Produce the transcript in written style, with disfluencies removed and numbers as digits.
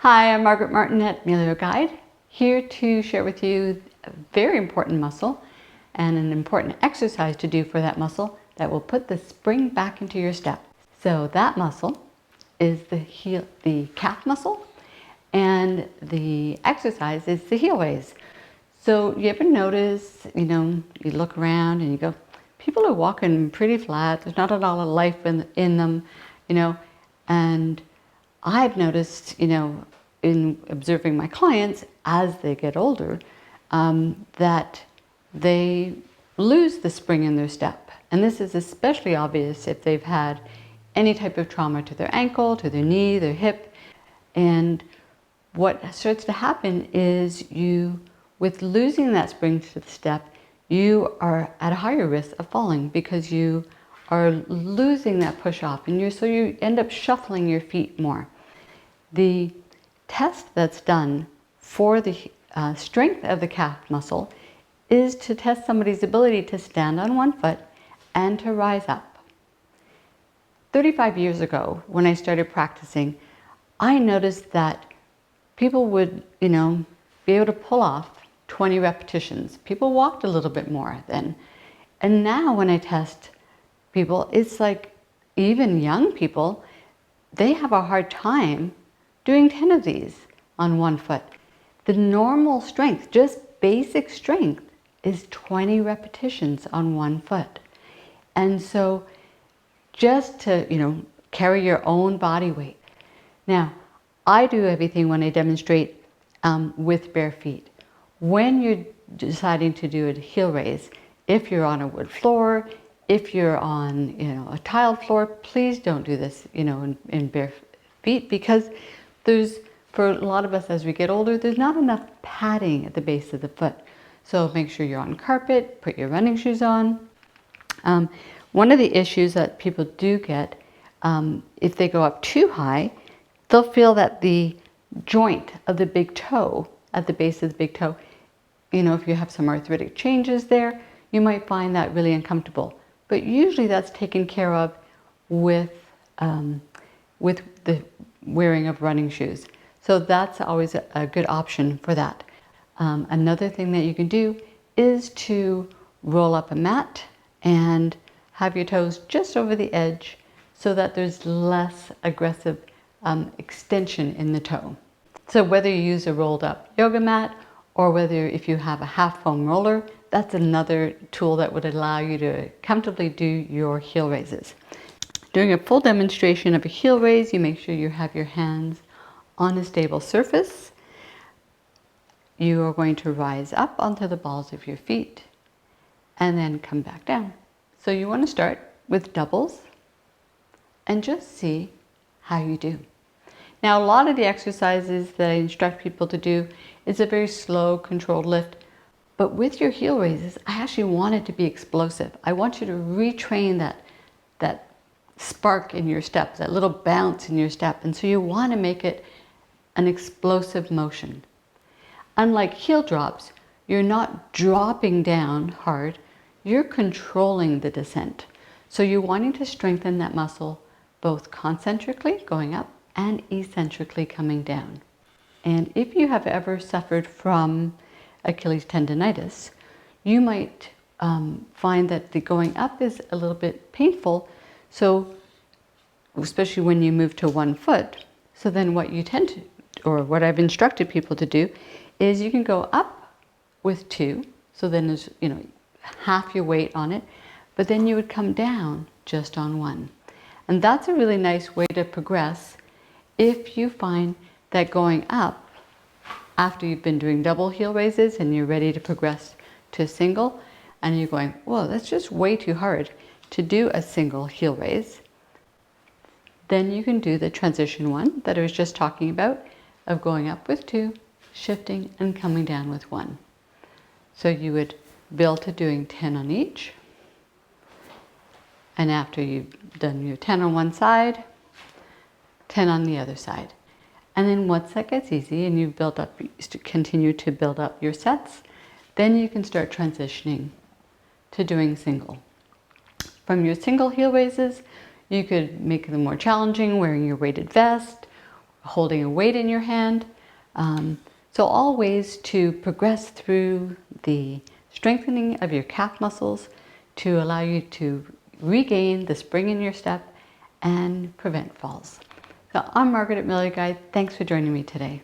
Hi, I'm Margaret Martin at Melio Guide, here to share with you a very important muscle and an important exercise to do for that muscle that will put the spring back into your step. So that muscle is the calf muscle, and the exercise is the heel raise. So you ever notice, you look around and you go, people are walking pretty flat, there's not a lot of life in them, and I've noticed, in observing my clients as they get older, that they lose the spring in their step. And this is especially obvious if they've had any type of trauma to their ankle, to their knee, their hip. And what starts to happen is with losing that spring to the step, you are at a higher risk of falling because you are losing that push off, and so you end up shuffling your feet more. The test that's done for the strength of the calf muscle is to test somebody's ability to stand on one foot and to rise up. 35 years ago, when I started practicing, I noticed that people would, be able to pull off 20 repetitions. People walked a little bit more then. And now when I test people, it's like even young people, they have a hard time doing 10 of these on one foot. The normal strength, just basic strength, is 20 repetitions on one foot. And so just to, carry your own body weight. Now, I do everything when I demonstrate with bare feet. When you're deciding to do a heel raise, if you're on a wood floor, if you're on, a tiled floor, please don't do this, in bare feet, because for a lot of us as we get older, there's not enough padding at the base of the foot. So make sure you're on carpet, put your running shoes on. One of the issues that people do get, if they go up too high, they'll feel that the joint of the big toe, at the base of the big toe, if you have some arthritic changes there, you might find that really uncomfortable. But usually that's taken care of with the wearing of running shoes. So that's always a good option for that. Another thing that you can do is to roll up a mat and have your toes just over the edge so that there's less aggressive extension in the toe. So whether you use a rolled up yoga mat or whether if you have a half foam roller, that's another tool that would allow you to comfortably do your heel raises. During a full demonstration of a heel raise, you make sure you have your hands on a stable surface. You are going to rise up onto the balls of your feet and then come back down. So you want to start with doubles and just see how you do. Now, a lot of the exercises that I instruct people to do is a very slow, controlled lift. But with your heel raises, I actually want it to be explosive. I want you to retrain that spark in your step, that little bounce in your step. And so you want to make it an explosive motion. Unlike heel drops, you're not dropping down hard, you're controlling the descent. So you're wanting to strengthen that muscle both concentrically going up and eccentrically coming down. And if you have ever suffered from Achilles tendinitis, you might find that the going up is a little bit painful. So, especially when you move to one foot. So then what you tend to, or what I've instructed people to do, is you can go up with two. So then there's, half your weight on it, but then you would come down just on one. And that's a really nice way to progress if you find that going up after you've been doing double heel raises and you're ready to progress to a single, and you're going, whoa, that's just way too hard to do a single heel raise. Then you can do the transition one that I was just talking about of going up with two, shifting and coming down with one. So you would build to doing 10 on each. And after you've done your 10 on one side, 10 on the other side. And then once that gets easy and you've built up, continue to build up your sets, then you can start transitioning to doing single. From your single heel raises, you could make them more challenging, wearing your weighted vest, holding a weight in your hand. So all ways to progress through the strengthening of your calf muscles to allow you to regain the spring in your step and prevent falls. So I'm Margaret at Miller Guide. Thanks for joining me today.